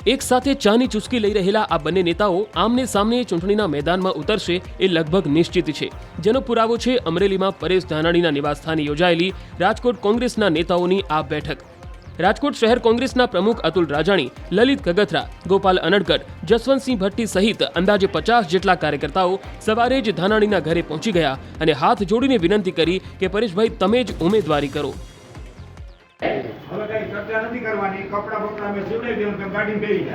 એક સાથે ચાની ચુસ્કી લઈ રહેલા આ બંને નેતાઓ આમને સામને ચૂંટણીના મેદાનમાં ઉતરશે એ લગભગ નિશ્ચિત છે, જેનો પુરાવો છે અમરેલીમાં પરેશ ધાનાણીના નિવાસસ્થાને યોજાયેલી રાજકોટ કોંગ્રેસના નેતાઓની આ બેઠક। રાજકોટ શહેર કોંગ્રેસના પ્રમુખ અતુલ રાજાણી, લલિત કગથરા, ગોપાલ અનડકટ, જસવંતસિંહ ભટ્ટી સહિત અંદાજે 50 જેટલા કાર્યકર્તાઓ સવારે જ ધાનાણીના ઘરે પહોંચી ગયા અને હાથ જોડીને વિનંતી કરી કે પરેશભાઈ તમે જ ઉમેદવારી કરો। હવે કઈ ચર્ચા નથી કરવાની, કપડા બપડા અમે સીવડાવી દેવું, તમે ગાડી બેસી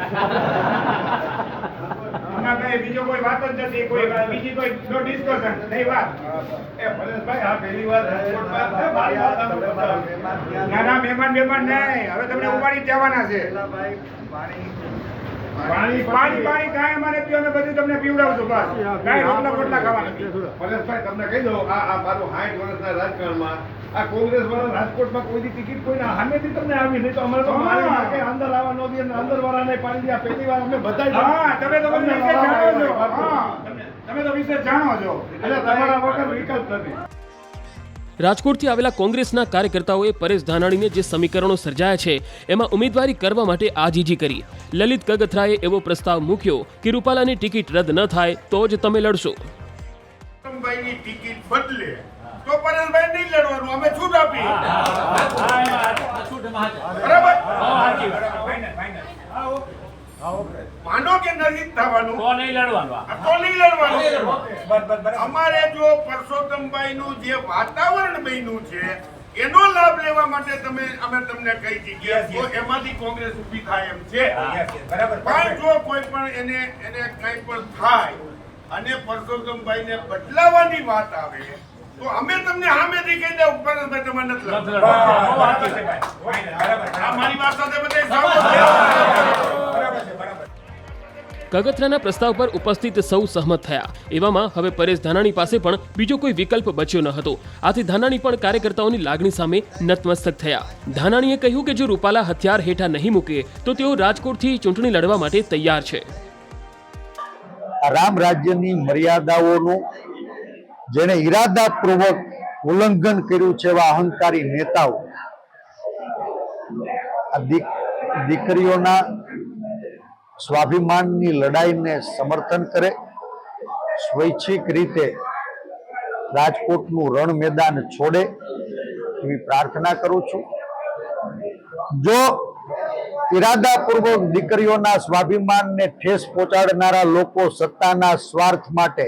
આમાં કઈ બીજો કોઈ વાત જ નથી, કોઈ બીજી કોઈ નો ડિસ્કશન નહીં વાત। એ પરેશભાઈ આ પહેલી વાર ના ના મહેમાન નહીં, હવે તમને ઉપાડી જવાના છે। પાણી કાંઈ અમારે પીઓ, અમે બધું તમને પીવડાવશું, બસ કાંઈ રોટલા બોટલા ખાવાના નથી। પરેશભાઈ તમને કહી દો, આ મારું 60 વર્ષના રાજકારણમાં આ કોંગ્રેસ વાળા રાજકોટમાં કોઈ ટિકિટ કોઈના સામેથી તમને આવી નહીં, તો અમારે તો અંદર આવવા ન દે, અંદર વાળાને પાડી દે। પહેલી વાર અમે બધા તમે તો વિશે જાણો છો, તમે તો વિશે જાણો છો, એટલે તમારા વગર વિકલ્પ નથી। રાજકોટથી આવેલા કોંગ્રેસના કાર્યકર્તાઓએ પરેશ ધાનાણીને જે સમીકરણો સર્જાયા છે એમાં ઉમેદવારી કરવા માટે આજીજી કરી। લલિત કગથરાએ એવો પ્રસ્તાવ મૂક્યો કે રૂપાલાની ટિકિટ રદ ન થાય તો જ તમે લડશો। ભાઈની ટિકિટ બદલે તો પરેશભાઈ નહીં લડવાનું, અમે છૂટ આપી, બરાબર? માનો કે નથી થવાનું તો નહીં લડવાનું। અમારે જો પરસોત્તમભાઈ નું જે વાતાવરણ બન્યું છે એનો લાભ લેવા માટે અમે તમને કહી દીધી તો એમાંથી કોંગ્રેસ ઊભી થાય એમ છે, બરાબર? પણ જો કોઈ પણ એને કંઈ પણ થાય અને પરસોત્તમભાઈને બદલાવાની વાત આવે તો અમે તમને સામેથી કહી દઉં, પરેશભાઈ તમારે નથી લડવાનું। મારી વાત સાથે કગથરાના પ્રસ્તાવ પર ઉપસ્થિત સૌ સહમત થયા। એવામાં હવે પરેશ ધાનાણી પાસે પણ બીજો કોઈ વિકલ્પ બચ્યો ન હતો। આથી ધાનાણી પણ કાર્યકર્તાઓની લાગણી સામે નતમસ્તક થયા। ધાનાણીએ કહ્યું કે જો રૂપાલા હથિયાર હેઠા નહીં મૂકે તો તેઓ રાજકોટથી ચૂંટણી લડવા માટે તૈયાર છે। રામ રાજ્યની મર્યાદાઓનું જેને ઈરાદાપૂર્વક ઉલ્લંઘન કર્યું છે એવા અહંકારી નેતાઓ દીકરીઓના સ્વાભિમાનની લડાઈને સમર્થન કરે, સ્વૈચ્છિક રીતે રાજકોટનું રણ મેદાન છોડે એવી પ્રાર્થના કરું છું। જો ઈરાદાપૂર્વક દીકરીઓના સ્વાભિમાનને ઠેસ પહોંચાડનારા લોકો સત્તાના સ્વાર્થ માટે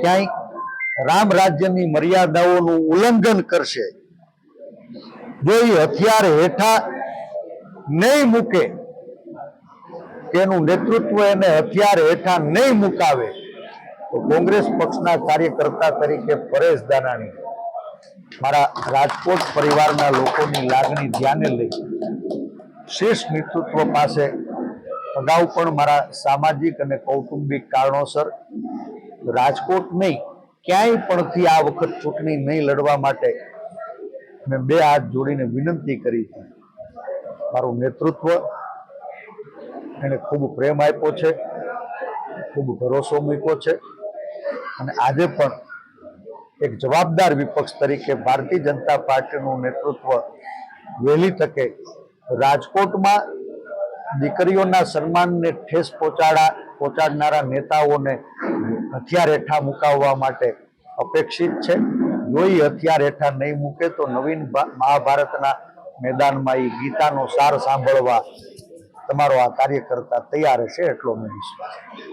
ક્યાંય રામ રાજ્યની મર્યાદાઓનું ઉલ્લંઘન કરશે, જો એ હથિયાર હેઠા નહીં મૂકે, તેનું નેતૃત્વ એને હથિયાર હેઠા નહીં મુકાવે તો કોંગ્રેસ પક્ષના કાર્યકર્તા તરીકે પરેશ ધાનાણી મારા રાજકોટ પરિવારના લોકોની લાગણી ધ્યાને લઈ શીર્ષ નેતૃત્વ પાસે અગાઉ પણ મારા સામાજિક અને કૌટુંબિક કારણોસર રાજકોટ નહીં ક્યાંય પણથી આ વખત ચૂંટણી નહીં લડવા માટે મેં 2 હાથ જોડીને વિનંતી કરી હતી। મારું નેતૃત્વ એને ખૂબ પ્રેમ આપ્યો છે, ખૂબ ભરોસો મૂક્યો છે અને આજે પણ એક જવાબદાર વિપક્ષ તરીકે ભારતીય જનતા પાર્ટીનું નેતૃત્વ વહેલી તકે રાજકોટમાં દીકરીઓના સન્માનને ઠેસ પહોંચાડનારા નેતાઓને હથિયાર હેઠા મુકાવવા માટે અપેક્ષિત છે। જો એ હથિયાર હેઠા નહીં મૂકે તો નવીન મહાભારતના મેદાનમાં એ ગીતાનો સાર સાંભળવા તમારો આ કાર્યકર્તા તૈયાર હશે, એટલો મને વિશ્વાસ છે।